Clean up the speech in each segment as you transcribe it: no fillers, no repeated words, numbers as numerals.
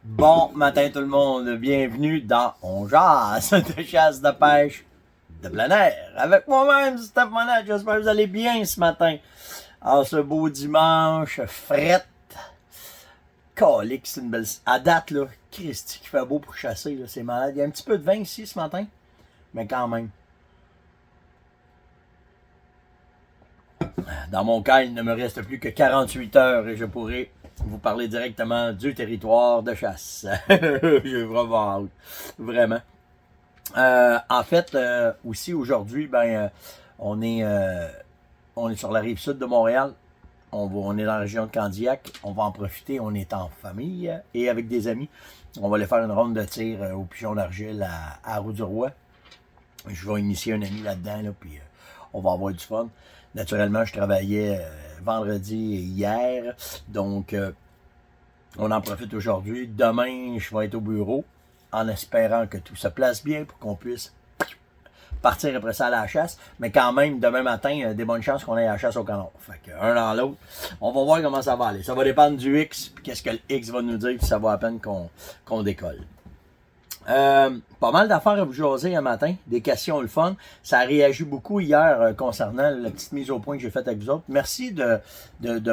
Bon matin tout le monde, bienvenue dans On jase de chasse de pêche de plein air avec moi-même, Steph Monette. J'espère que vous allez bien ce matin. En ce beau dimanche, frette. Calique, c'est une belle. À date, là, Christy qui fait beau pour chasser, là, c'est malade. Il y a un petit peu de vin ici ce matin, mais quand même. Dans mon cas, il ne me reste plus que 48 heures et je pourrai vous parler directement du territoire de chasse. J'ai vraiment hâte. Vraiment. En fait, aussi aujourd'hui, on est sur la rive sud de Montréal. On est dans la région de Candiac. On va en profiter. On est en famille et avec des amis. On va aller faire une ronde de tir au pigeon d'argile à Roux-du-Roi. Je vais initier un ami là-dedans, là, puis on va avoir du fun. Naturellement, je travaillais vendredi et hier, donc on en profite aujourd'hui. Demain, je vais être au bureau en espérant que tout se place bien pour qu'on puisse partir après ça à la chasse. Mais quand même, demain matin, des bonnes chances qu'on aille à la chasse au canon. Fait que un dans l'autre, on va voir comment ça va aller. Ça va dépendre du X, puis qu'est-ce que le X va nous dire, puis ça va à peine qu'on décolle. Pas mal d'affaires à vous jaser un matin, des questions le fun. Ça a réagi beaucoup hier concernant la petite mise au point que j'ai faite avec vous autres. Merci de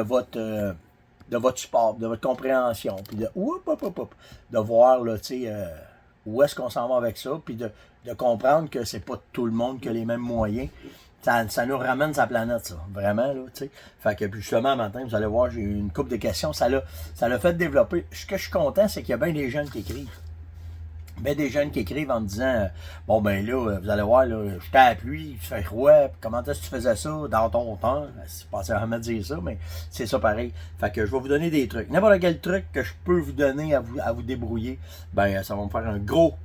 votre support, de votre compréhension, puis de voir là, où est-ce qu'on s'en va avec ça, puis de comprendre que c'est pas tout le monde qui a les mêmes moyens. Ça nous ramène sa planète, ça. Vraiment, là, tu sais. Fait que justement, matin, vous allez voir, j'ai eu une couple de questions. Ça l'a fait développer. Ce que je suis content, c'est qu'il y a bien des jeunes qui écrivent. Ben des jeunes qui écrivent en me disant bon ben là, vous allez voir, là, je t'ai appuyé, tu fais quoi, comment est-ce que tu faisais ça dans ton temps? C'est pas vraiment dire ça, mais c'est ça pareil. Fait que je vais vous donner des trucs. N'importe quel truc que je peux vous donner à vous débrouiller, ben ça va me faire un gros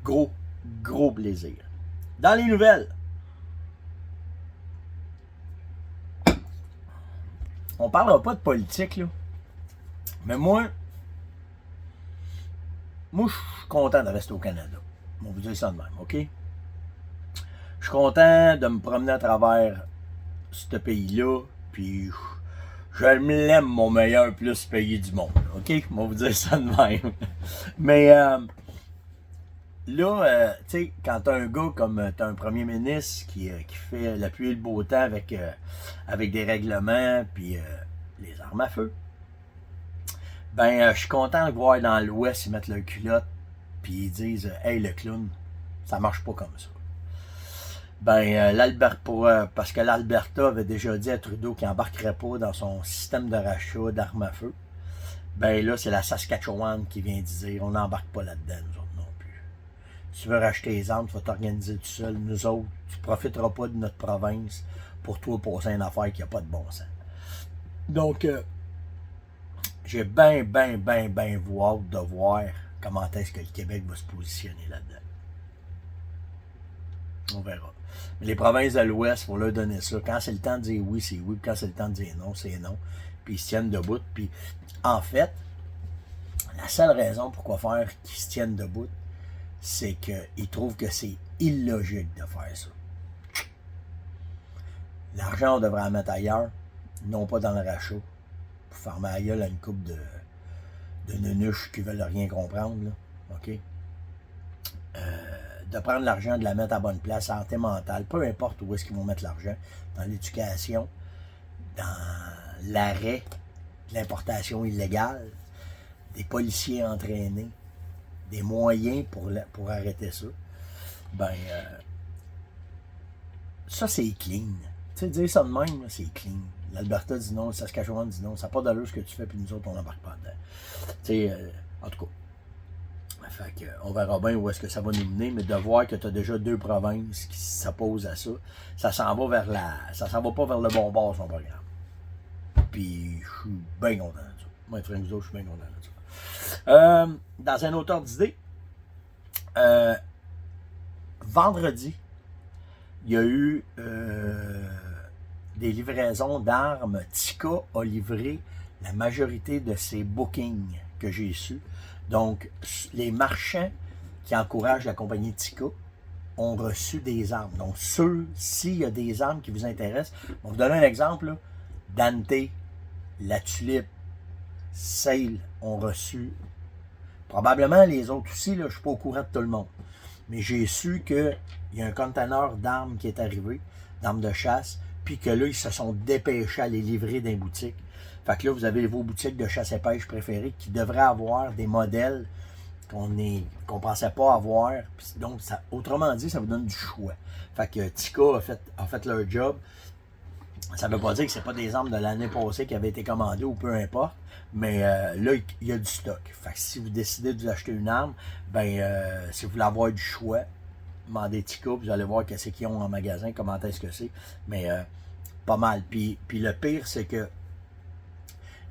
plaisir. Dans les nouvelles, on parlera pas de politique, là. Mais moi, je suis content de rester au Canada. On va vous dire ça de même, OK? Je suis content de me promener à travers ce pays-là, puis je l'aime mon meilleur plus pays du monde, OK? On va vous dire ça de même. Mais là, tu sais, quand t'as un gars comme t'as un premier ministre qui fait la pluie et le beau temps avec des règlements, puis les armes à feu, ben je suis content de voir dans l'Ouest ils mettent leur culotte, puis ils disent hey, le clown, ça marche pas comme ça. Ben, parce que l'Alberta avait déjà dit à Trudeau qu'il n'embarquerait pas dans son système de rachat d'armes à feu. Ben là, c'est la Saskatchewan qui vient dire on n'embarque pas là-dedans, nous autres non plus. Si tu veux racheter les armes, tu vas t'organiser tout seul. Nous autres, tu ne profiteras pas de notre province pour toi passer une affaire qui n'a pas de bon sens. Donc, j'ai bien hâte de voir comment est-ce que le Québec va se positionner là-dedans. On verra. Mais les provinces de l'Ouest, il faut leur donner ça. Quand c'est le temps de dire oui, c'est oui. Puis quand c'est le temps de dire non, c'est non. Puis ils se tiennent debout. Puis en fait, la seule raison pourquoi faire qu'ils se tiennent debout, c'est qu'ils trouvent que c'est illogique de faire ça. L'argent, on devrait en mettre ailleurs, non pas dans le rachat, pour faire ma gueule à une couple de nunuches qui veulent rien comprendre. Là. OK? De prendre l'argent, de la mettre à bonne place, santé mentale, peu importe où est-ce qu'ils vont mettre l'argent, dans l'éducation, dans l'arrêt de l'importation illégale, des policiers entraînés, des moyens pour arrêter ça, ben, ça c'est clean. Tu sais, dire ça de même, c'est clean. L'Alberta dit non, le Saskatchewan dit non, ça n'a pas d'allure ce que tu fais, puis nous autres, on n'embarque pas dedans. Tu sais, en tout cas, fait que, on verra bien où est-ce que ça va nous mener, mais de voir que tu as déjà deux provinces qui s'opposent à ça, ça s'en va ça s'en va pas vers le bon bord, son programme. Puis, je suis bien content de ça. Moi, frère, vous autres, je suis bien content de ça. Dans un auteur d'idée, vendredi, il y a eu des livraisons d'armes. Tika a livré la majorité de ses bookings que j'ai su. Donc, les marchands qui encouragent la compagnie Tika ont reçu des armes. Donc, s'il y a des armes qui vous intéressent, on va vous donner un exemple. Là. Dante, La Tulipe, Sale ont reçu Probablement les autres aussi, là, je ne suis pas au courant de tout le monde. Mais j'ai su qu'il y a un conteneur d'armes qui est arrivé, d'armes de chasse, puis que là, ils se sont dépêchés à les livrer dans les boutiques. Fait que là, vous avez vos boutiques de chasse et pêche préférées qui devraient avoir des modèles qu'on pensait pas avoir. Donc, autrement dit, ça vous donne du choix. Fait que Tika a fait leur job. Ça ne veut pas dire que ce pas des armes de l'année passée qui avaient été commandées ou peu importe. Mais là, il y a du stock. Fait que si vous décidez de vous acheter une arme, si vous voulez avoir du choix, demandez Tika, vous allez voir qu'est-ce qu'ils ont en magasin, comment est-ce que c'est. Mais pas mal. Puis le pire, c'est que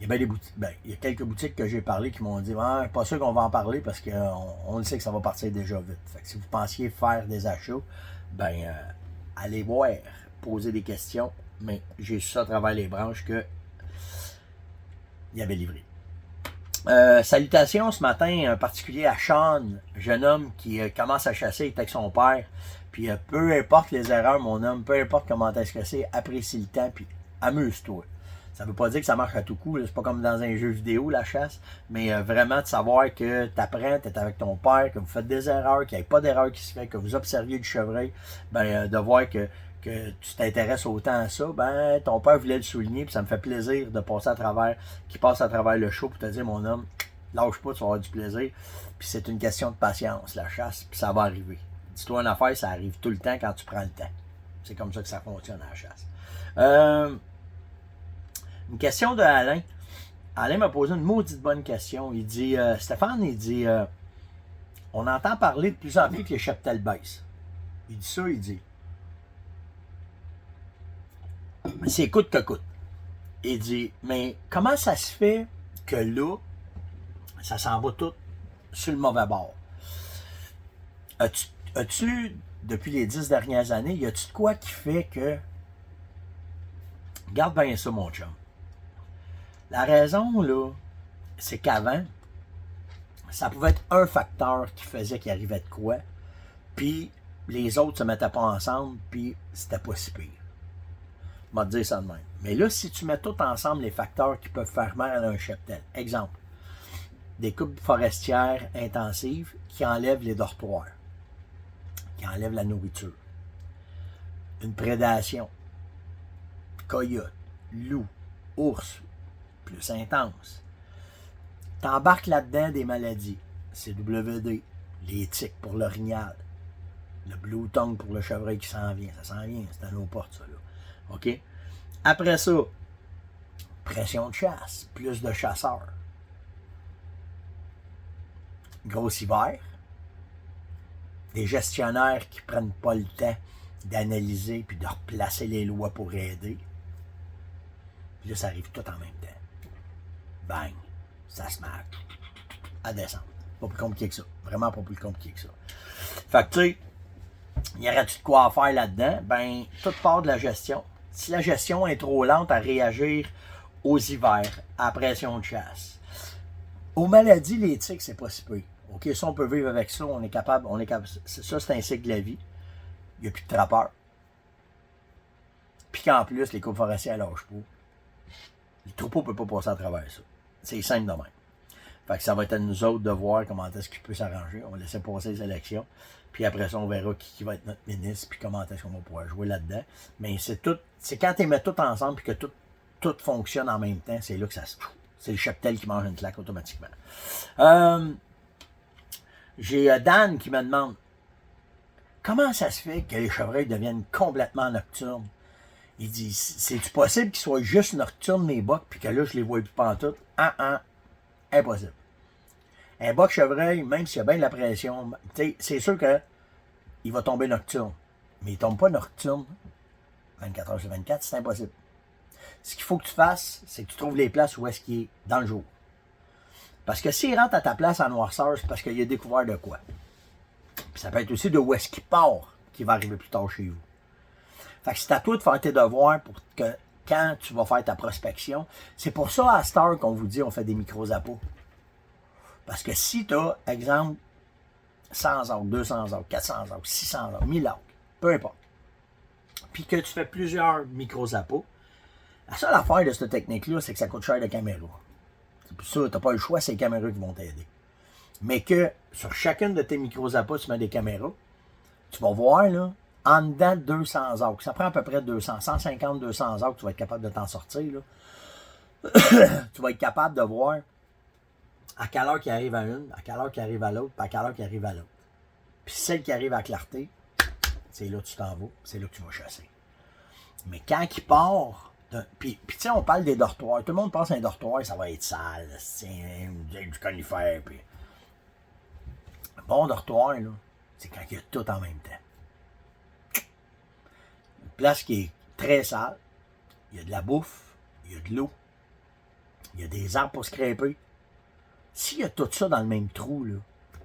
il y a des boutiques, il y a quelques boutiques que j'ai parlé qui m'ont dit pas sûr qu'on va en parler parce qu'on le sait que ça va partir déjà vite. Fait que si vous pensiez faire des achats, allez voir, poser des questions. Mais j'ai su ça à travers les branches que il avait livré. Salutations ce matin, en particulier à Sean, jeune homme qui commence à chasser, il est avec son père. Puis peu importe les erreurs, mon homme, peu importe comment est-ce que c'est, apprécie le temps, puis amuse-toi. Ça veut pas dire que ça marche à tout coup, c'est pas comme dans un jeu vidéo la chasse, mais vraiment de savoir que tu apprends, tu es avec ton père, que vous faites des erreurs, qu'il n'y ait pas d'erreur qui se fait, que vous observiez du chevreuil, de voir que tu t'intéresses autant à ça, ton père voulait le souligner, puis ça me fait plaisir de passer à travers, qu'il passe à travers le show pour te dire, mon homme, lâche pas, tu vas avoir du plaisir. Puis c'est une question de patience, la chasse, puis ça va arriver. Dis-toi une affaire, ça arrive tout le temps quand tu prends le temps. C'est comme ça que ça fonctionne à la chasse. Une question de Alain. Alain m'a posé une maudite bonne question. Il dit, Stéphane, il dit, on entend parler de plus en plus que les cheptels baissent. Il dit ça, il dit, c'est coûte que coûte. Il dit, mais comment ça se fait que là, ça s'en va tout sur le mauvais bord? As-tu, depuis les 10 dernières années, y a-tu de quoi qui fait que... Garde bien ça, mon chum. La raison, là, c'est qu'avant, ça pouvait être un facteur qui faisait qu'il arrivait de quoi, puis les autres se mettaient pas ensemble, puis c'était pas si pire. Je vais te dire ça de même. Mais là, si tu mets tout ensemble les facteurs qui peuvent faire mal à un cheptel, exemple, des coupes forestières intensives qui enlèvent les dortoirs, qui enlèvent la nourriture, une prédation, coyote, loup, ours, plus intense. T'embarques là-dedans des maladies, CWD, les tiques pour l'orignal, le blue tongue pour le chevreuil qui s'en vient. Ça s'en vient, c'est à nos portes, ça, là. OK? Après ça, pression de chasse, plus de chasseurs. Gros hiver, des gestionnaires qui prennent pas le temps d'analyser puis de replacer les lois pour aider. Puis là, ça arrive tout en même temps. Bang! Ça se met à descendre. Pas plus compliqué que ça. Vraiment pas plus compliqué que ça. Fait que tu sais, il y aurait-tu de quoi faire là-dedans? Tout part de la gestion. Si la gestion est trop lente à réagir aux hivers, à la pression de chasse. Aux maladies, les tiques, c'est pas si peu. OK, ça, on peut vivre avec ça, on est capable. Ça, c'est un cycle de la vie. Il n'y a plus de trappeurs. Puis qu'en plus, les coupes forestières lâchent pas. Le troupeau ne peut pas passer à travers ça. C'est simple de même. Fait que ça va être à nous autres de voir comment est-ce qu'il peut s'arranger. On va laisser passer les élections. Puis après ça, on verra qui va être notre ministre, puis comment est-ce qu'on va pouvoir jouer là-dedans. Mais c'est tout. C'est quand tu mets tout ensemble, puis que tout fonctionne en même temps, c'est là que ça se trouve. C'est le cheptel qui mange une claque automatiquement. J'ai Dan qui me demande comment ça se fait que les chevreuils deviennent complètement nocturnes. Il dit, c'est-tu possible qu'ils soient juste nocturnes, mes bocs, puis que là, je les vois plus pantoute? Impossible. Un boc chevreuil, même s'il y a bien de la pression, c'est sûr qu'il va tomber nocturne. Mais il ne tombe pas nocturne 24 heures sur 24, c'est impossible. Ce qu'il faut que tu fasses, c'est que tu trouves les places où est-ce qu'il est dans le jour. Parce que s'il rentre à ta place en noirceur, c'est parce qu'il a découvert de quoi. Puis ça peut être aussi de où est-ce qu'il part qui va arriver plus tard chez vous. Fait que c'est à toi de faire tes devoirs pour que quand tu vas faire ta prospection, c'est pour ça à Star qu'on vous dit on fait des micro-appos. Parce que si tu as, exemple, 100 arbres, 200 arbres, 400 arbres, 600 arbres, 1000 arbres, peu importe, puis que tu fais plusieurs micro-appos, la seule affaire de cette technique-là, c'est que ça coûte cher de caméra. C'est pour ça, tu n'as pas le choix, c'est les caméras qui vont t'aider. mais que sur chacune de tes micro-zapas, tu mets des caméras, tu vas voir, là, en dedans de 200 heures, ça prend à peu près 200, 150, 200 heures que tu vas être capable de t'en sortir, là. Tu vas être capable de voir à quelle heure qui arrive à une, à quelle heure qui arrive à l'autre, puis à quelle heure qui arrive à l'autre. Puis celle qui arrive à clarté, c'est là que tu t'en vas, c'est là que tu vas chasser. Mais quand il part, puis tu sais, on parle des dortoirs. Tout le monde pense à un dortoir, ça va être sale, c'est du conifère. Puis... Un bon dortoir, là, c'est quand il y a tout en même temps. Une place qui est très sale, il y a de la bouffe, il y a de l'eau, il y a des arbres pour scraper. S'il y a tout ça dans le même trou, là,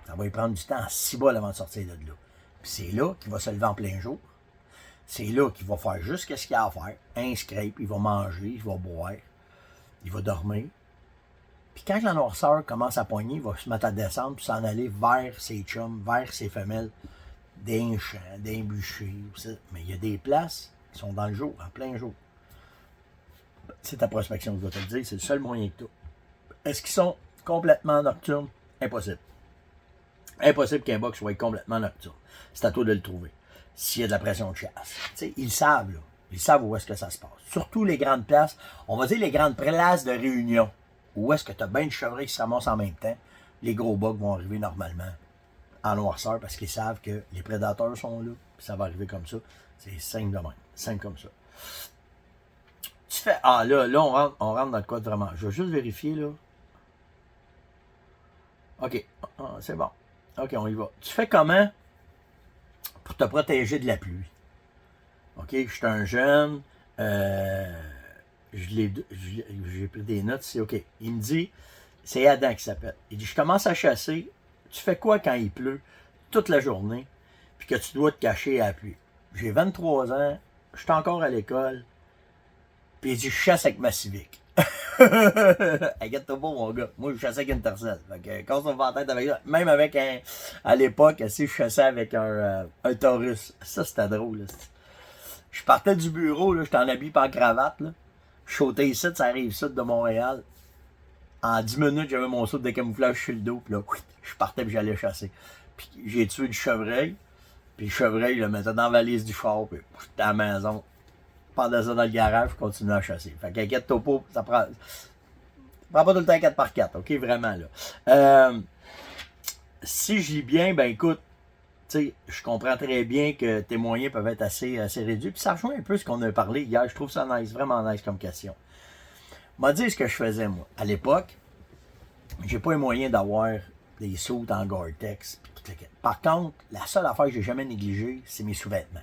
ça va y prendre du temps à 6 balles avant de sortir de là. Puis c'est là qu'il va se lever en plein jour. C'est là qu'il va faire juste ce qu'il y a à faire. Un scrape, il va manger, il va boire, il va dormir. Puis quand la noirceur commence à poigner, il va se mettre à descendre puis s'en aller vers ses chums, vers ses femelles, d'un champ, d'un bûcher. Mais il y a des places qui sont dans le jour, en plein jour. C'est ta prospection, je vais te le dire, c'est le seul moyen que tu as. Est-ce qu'ils sont complètement nocturnes? Impossible. Impossible qu'un box soit complètement nocturne. C'est à toi de le trouver. S'il y a de la pression de chasse. T'sais, ils savent, là. Ils savent où est-ce que ça se passe. Surtout les grandes places, on va dire les grandes places de réunion, où est-ce que tu as bien de chevreuils qui se ramassent en même temps, les gros bugs vont arriver normalement en noirceur parce qu'ils savent que les prédateurs sont là, puis ça va arriver comme ça. C'est simple de même. Simple comme ça. Tu fais. Ah là, on rentre dans le code vraiment. Je vais juste vérifier là. OK. Ah, c'est bon. OK, on y va. Tu fais comment pour te protéger de la pluie? OK, je suis un jeune. J'ai pris des notes. C'est OK. Il me dit, c'est Adam qui s'appelle. Il dit, je commence à chasser. Tu fais quoi quand il pleut toute la journée puis que tu dois te cacher à la pluie? J'ai 23 ans. Je suis encore à l'école. Puis il dit, je chasse avec ma Civic. Inquiète-toi pas, mon gars. Moi, je chassais avec une Tercel. Fait que quand on va en tête avec ça, même avec un. À l'époque, je chassais avec un Taurus. Ça, c'était drôle. Là. Je partais du bureau, là, j'étais en habit pas en cravate. Là. Je sautais ici, ça arrive ici de Montréal. En 10 minutes, j'avais mon saut de camouflage sur le dos. Puis là, je partais et j'allais chasser. Puis j'ai tué du chevreuil. Puis le chevreuil, je le mettais dans la valise du char. Puis j'étais à la maison. Pendant ça dans le garage, je continuais à chasser. Fait qu'inquiète-toi pas, ça prend pas tout le temps 4x4, OK, vraiment, là. Si je lis bien, ben écoute, tu sais, je comprends très bien que tes moyens peuvent être assez réduits. Puis ça rejoint un peu ce qu'on a parlé hier. Je trouve ça nice, vraiment nice comme question. M'a dit ce que je faisais, moi. À l'époque, j'ai pas les moyens d'avoir des sauts en Gore-Tex. Par contre, la seule affaire que j'ai jamais négligée, c'est mes sous-vêtements.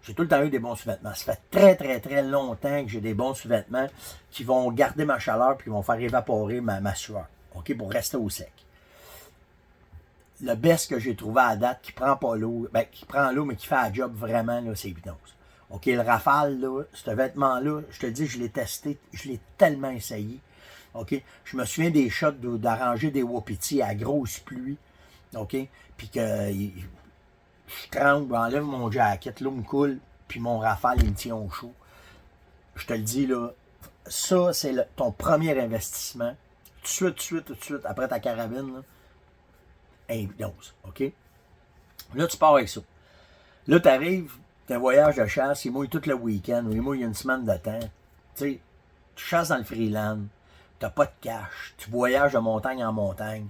J'ai tout le temps eu des bons sous-vêtements. Ça fait très, très, très longtemps que j'ai des bons sous-vêtements qui vont garder ma chaleur et qui vont faire évaporer ma sueur. OK? Pour rester au sec. Le best que j'ai trouvé à date, qui prend pas l'eau, ben, qui prend l'eau, mais qui fait la job vraiment, là, c'est Hypnose. OK? Le Rafale, là, ce vêtement-là, je te dis, je l'ai testé, je l'ai tellement essayé. OK? Je me souviens des shots d'arranger des wapitis à grosse pluie. OK? Puis que. Je tremble, j'enlève mon jacket, l'eau me coule, puis mon Rafale, il me tient au chaud. Je te le dis, là, ça, c'est ton premier investissement. Tout de suite, après ta carabine, là, Hypnose, OK? Là, tu pars avec ça. Là, tu arrives, t'as un voyage de chasse, il mouille tout le week-end, ou il mouille une semaine de temps. Tu sais, tu chasses dans le freeland, t'as pas de cash, tu voyages de montagne en montagne,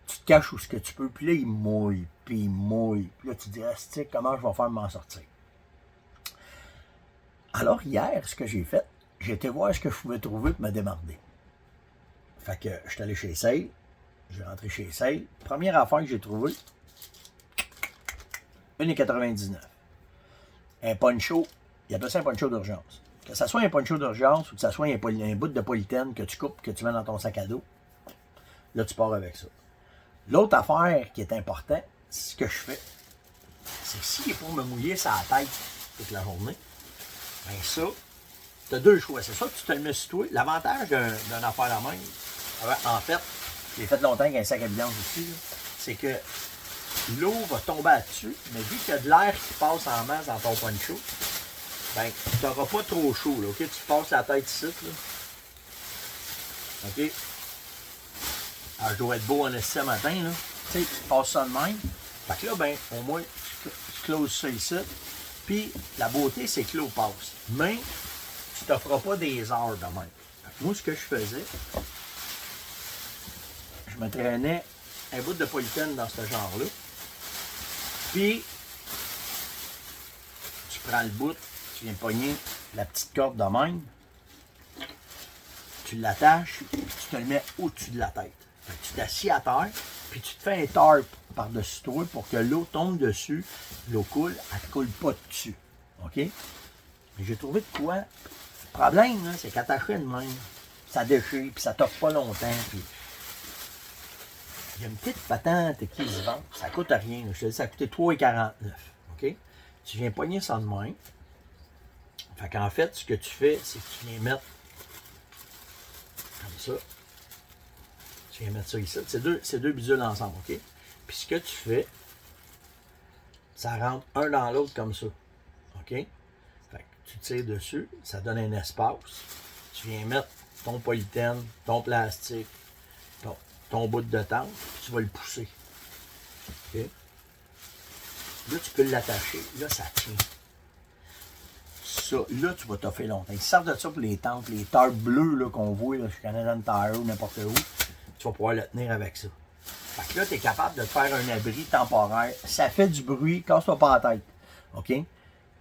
tu te caches où ce que tu peux, puis là, il mouille, puis il mouille. Puis là, tu te dis, ah, comment je vais faire m'en sortir? Alors, hier, ce que j'ai fait, j'ai été voir ce que je pouvais trouver pour me démarrer. Fait que je suis allé chez Sale, j'ai rentré chez Sale. Première affaire que j'ai trouvée, 1,99. Un poncho, il appelle ça un poncho d'urgence. Que ce soit un poncho d'urgence ou que ce soit un bout de polythène que tu coupes, que tu mets dans ton sac à dos, là, tu pars avec ça. L'autre affaire qui est importante, ce que je fais, c'est que s'il est pour me mouiller sa tête toute la journée, bien ça, tu as deux choix. C'est ça que tu te le mets sur toi. L'avantage d'une affaire la même, en fait, j'ai fait longtemps avec un sac à vidange aussi, c'est que l'eau va tomber là-dessus, mais vu qu'il y a de l'air qui passe en masse dans ton poncho, ben, tu n'auras pas trop chaud, là, OK? Tu passes la tête ici, là. OK? Alors, je dois être beau en essai matin, là. Tu sais, tu passes ça de même. Fait que là, ben, au moins, tu closes ça ici. Puis, la beauté, c'est que l'eau passe. Mais, tu ne te feras pas des heures de même. Fait que moi, ce que je faisais, je me traînais un bout de polythène dans ce genre-là. Puis, tu prends le bout, tu viens pogner la petite corde de même. Tu l'attaches, puis tu te le mets au-dessus de la tête. Fait que tu t'assis à terre, puis tu te fais un tarp par-dessus toi pour que l'eau tombe dessus, l'eau coule, elle ne coule pas dessus. OK? Mais j'ai trouvé de quoi? Le problème, c'est qu'attaché de même, ça déchire, puis ça t'offre pas longtemps, puis il y a une petite patente qui se vend, ça coûte rien. Je te dis, ça a coûté 3,49. OK? Tu viens pogner ça de main. Fait qu'en fait, ce que tu fais, c'est que tu viens mettre comme ça. Tu viens mettre ça ici. C'est deux bidules ensemble, OK? Puis ce que tu fais, ça rentre un dans l'autre comme ça. OK? Fait que tu tires dessus, ça donne un espace. Tu viens mettre ton polythène, ton plastique, ton bout de tente, puis tu vas le pousser. OK? Là, tu peux l'attacher. Là, ça tient. Ça, là, tu vas t'offrir longtemps. Ils servent de ça pour les tentes, les tarps bleus qu'on voit là, chez Canadian Tire ou n'importe où. Tu vas pouvoir le tenir avec ça. Fait que là, tu es capable de te faire un abri temporaire. Ça fait du bruit, casse-toi pas la tête. OK?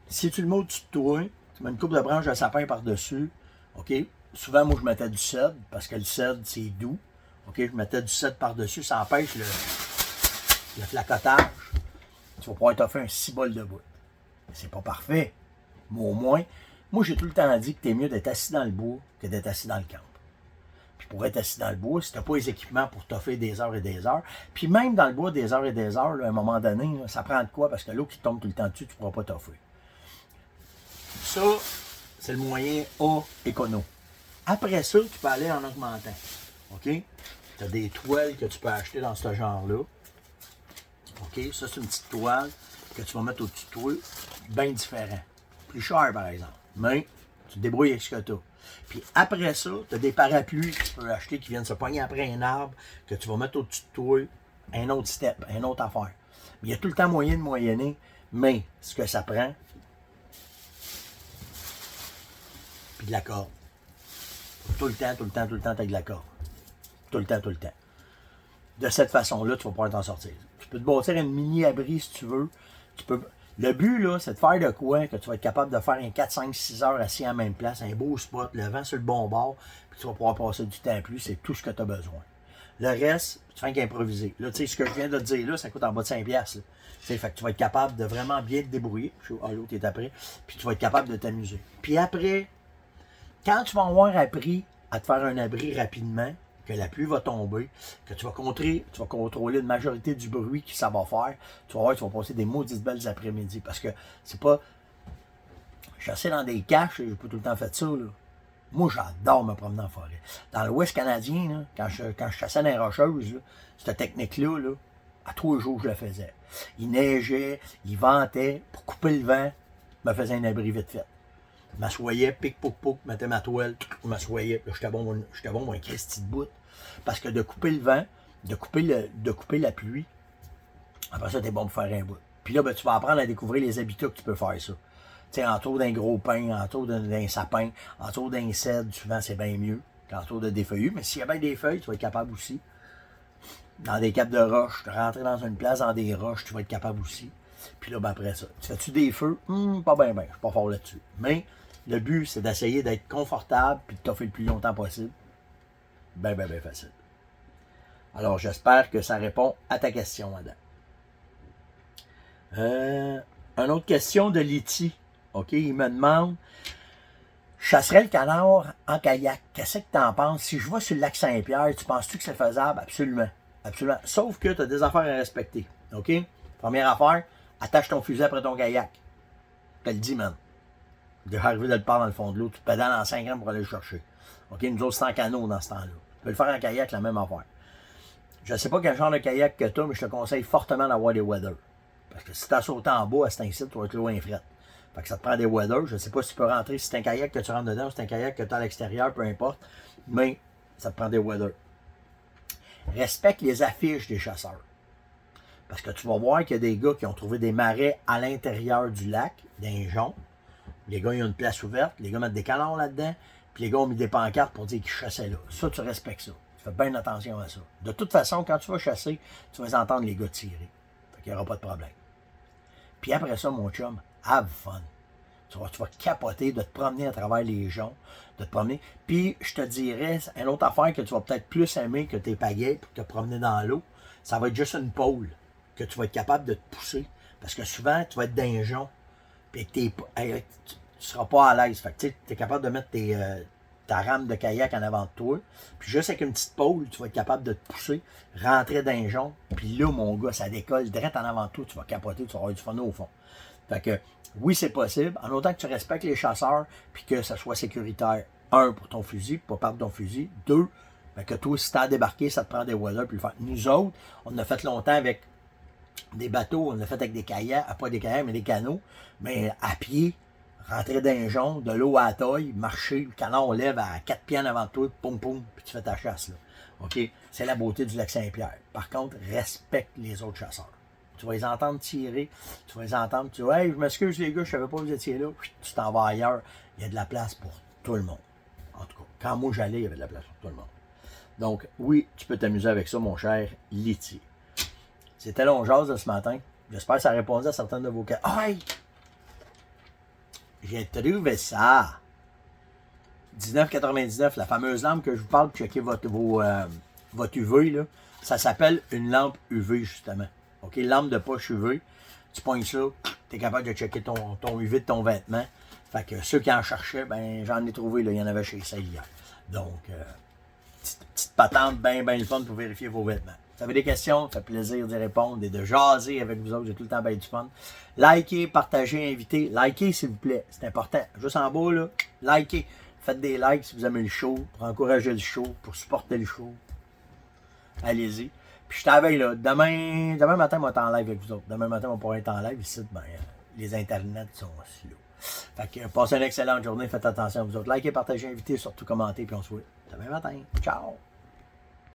Si tu le mets au-dessus de toi, tu mets une coupe de branches de sapin par-dessus. OK? Souvent, moi, je mettais du cèdre parce que le cèdre, c'est doux. OK? Je mettais du cèdre par-dessus. Ça empêche le flacotage. Tu vas pouvoir t'offrir un 6 bols de bout. C'est pas parfait. Mais au moins, moi, j'ai tout le temps dit que t'es mieux d'être assis dans le bois que d'être assis dans le camp. Puis pour être assis dans le bois, si t'as pas les équipements pour t'offrir des heures et des heures, puis même dans le bois, des heures et des heures, là, à un moment donné, là, ça prend de quoi? Parce que l'eau qui tombe tout le temps dessus, tu pourras pas t'offrir. Ça, c'est le moyen A écono. Après ça, tu peux aller en augmentant. OK? Tu as des toiles que tu peux acheter dans ce genre-là. OK? Ça, c'est une petite toile que tu vas mettre au-dessus de toi. Bien différent. Plus cher, par exemple. Mais tu te débrouilles avec ce que tu as. Puis après ça, tu as des parapluies que tu peux acheter qui viennent se pogner après un arbre, que tu vas mettre au-dessus de toi. Un autre step, une autre affaire. Mais il y a tout le temps moyen de moyenner. Mais ce que ça prend, puis de la corde. Tout le temps, avec de la corde. Tout le temps. De cette façon-là, tu vas pouvoir t'en sortir. Tu peux te bâtir une mini-abri si tu veux. Le but, là, c'est de faire de quoi que tu vas être capable de faire un 4, 5, 6 heures assis à la même place, un beau spot, le vent sur le bon bord, puis tu vas pouvoir passer du temps plus, c'est tout ce que tu as besoin. Le reste, tu fais qu'improviser. Là, tu sais, ce que je viens de te dire là, ça coûte en bas de 5$. Là. Fait que tu vas être capable de vraiment bien te débrouiller. L'autre est après. Puis tu vas être capable de t'amuser. Puis après, quand tu vas avoir appris à te faire un abri rapidement, que la pluie va tomber, que tu vas contrôler une majorité du bruit que ça va faire, tu vas voir, tu vas passer des maudites belles après-midi. Parce que c'est pas... Chasser dans des caches, j'ai pas tout le temps fait ça, là. Moi, j'adore me promener en forêt. Dans l'Ouest canadien, là, quand je chassais dans les Rocheuses, là, cette technique-là, là, à tous les jours, je le faisais. Il neigeait, il ventait, pour couper le vent, je me faisais un abri vite fait. Je m'assoyais, pic, pouc, pouc, mettais ma toile, je m'assoyais, j'étais bon, un Christy de bout. Parce que de couper le vent, de couper la pluie, après ça, t'es bon pour faire un bout. Puis là, ben, tu vas apprendre à découvrir les habitats que tu peux faire ça. Tu sais, autour d'un gros pin, autour d'un sapin, autour d'un cèdre, souvent c'est bien mieux qu'entour de des feuillus. Mais s'il y a bien des feuilles, tu vas être capable aussi. Dans des capes de roches, rentrer dans une place dans des roches, tu vas être capable aussi. Puis là, ben après ça, tu fais-tu des feux? Pas bien, je suis pas fort là-dessus. Mais le but, c'est d'essayer d'être confortable puis de t'offrir le plus longtemps possible. Ben facile. Alors, j'espère que ça répond à ta question, madame. Une autre question de Liti. OK, il me demande, je chasserais le canard en kayak. Qu'est-ce que tu en penses? Si je vais sur le lac Saint-Pierre, tu penses-tu que c'est faisable? Absolument. Absolument. Sauf que tu as des affaires à respecter. OK? Première affaire, attache ton fusil après ton kayak. Je te le dis, man. Déjà arrivé de le part dans le fond de l'eau, tu pédales en 5 grammes pour aller le chercher. OK? Nous autres, c'est en canot dans ce temps-là. Tu peux le faire en kayak, la même affaire. Je ne sais pas quel genre de kayak que tu as, mais je te conseille fortement d'avoir des weather. Parce que si tu as sauté en bas à cet incite, tu vas être loin fret. Fait que ça te prend des weather. Je ne sais pas si tu peux rentrer, si c'est un kayak que tu rentres dedans ou si c'est un kayak que tu as à l'extérieur, peu importe. Mais ça te prend des weather. respecte les affiches des chasseurs. Parce que tu vas voir qu'il y a des gars qui ont trouvé des marais à l'intérieur du lac, d'un jonc. Les gars, ils ont une place ouverte, les gars mettent des canons là-dedans, puis les gars ont mis des pancartes pour dire qu'ils chassaient là. Ça, tu respectes ça. Tu fais bien attention à ça. De toute façon, quand tu vas chasser, tu vas entendre les gars tirer. Fait qu'il n'y aura pas de problème. Puis après ça, mon chum, have fun. Tu vas capoter de te promener à travers les joncs, de te promener. Puis, je te dirais, une autre affaire que tu vas peut-être plus aimer que tes pagaies pour te promener dans l'eau, ça va être juste une pôle que tu vas être capable de te pousser. Parce que souvent, tu vas être dans un jonc, puis tu ne seras pas à l'aise. Fait que tu es capable de mettre ta rame de kayak en avant de toi. Puis juste avec une petite pôle, tu vas être capable de te pousser, rentrer dans un jonc. Puis là, mon gars, ça décolle direct en avant de toi. Tu vas capoter, tu vas avoir du fun au fond. Fait que, oui, c'est possible, en autant que tu respectes les chasseurs, puis que ça soit sécuritaire. Un, pour ton fusil, pour pas perdre ton fusil. Deux, ben que toi, si t'as à débarquer, ça te prend des waders, puis le faire. Nous autres, on a fait longtemps avec des bateaux, on l'a fait avec des kayaks, pas des kayaks, mais des canots, mais à pied, rentrer dans un jonc, de l'eau à la taille, marcher, le canard, on lève à 4 pieds en avant de toi, poum poum, puis tu fais ta chasse, là. OK? C'est la beauté du lac Saint-Pierre. Par contre, respecte les autres chasseurs. Tu vas les entendre tirer, tu vas les entendre, tu vas, hey, je m'excuse les gars, je savais pas que vous étiez là, tu t'en vas ailleurs. Il y a de la place pour tout le monde. En tout cas, quand moi j'allais, il y avait de la place pour tout le monde. Donc, oui, tu peux t'amuser avec ça, mon cher Liti. C'était long jase de ce matin. J'espère que ça répondait à certaines de vos questions. Hey! J'ai trouvé ça. 19,99, la fameuse lampe que je vous parle pour checker votre UV, là, ça s'appelle une lampe UV, justement. OK, lampe de poche UV, tu pognes ça, tu es capable de checker ton UV de ton vêtement. Fait que ceux qui en cherchaient, ben j'en ai trouvé, là, il y en avait chez ça hier. Donc, petite patente bien le fun pour vérifier vos vêtements. Si vous avez des questions, ça fait plaisir d'y répondre et de jaser avec vous autres, j'ai tout le temps bien du fun. Likez, partagez, invitez. Likez, s'il vous plaît, c'est important. Juste en bas, là, likez. Faites des likes si vous aimez le show, pour encourager le show, pour supporter le show. Allez-y. Puis je t'avais là, demain matin, on va être en live avec vous autres. Demain matin, on pourra être en live ici. Ben, les internets sont slow. Fait que passez une excellente journée. Faites attention à vous autres. Likez, partagez, invitez, surtout commentez. Puis on se voit demain matin. Ciao!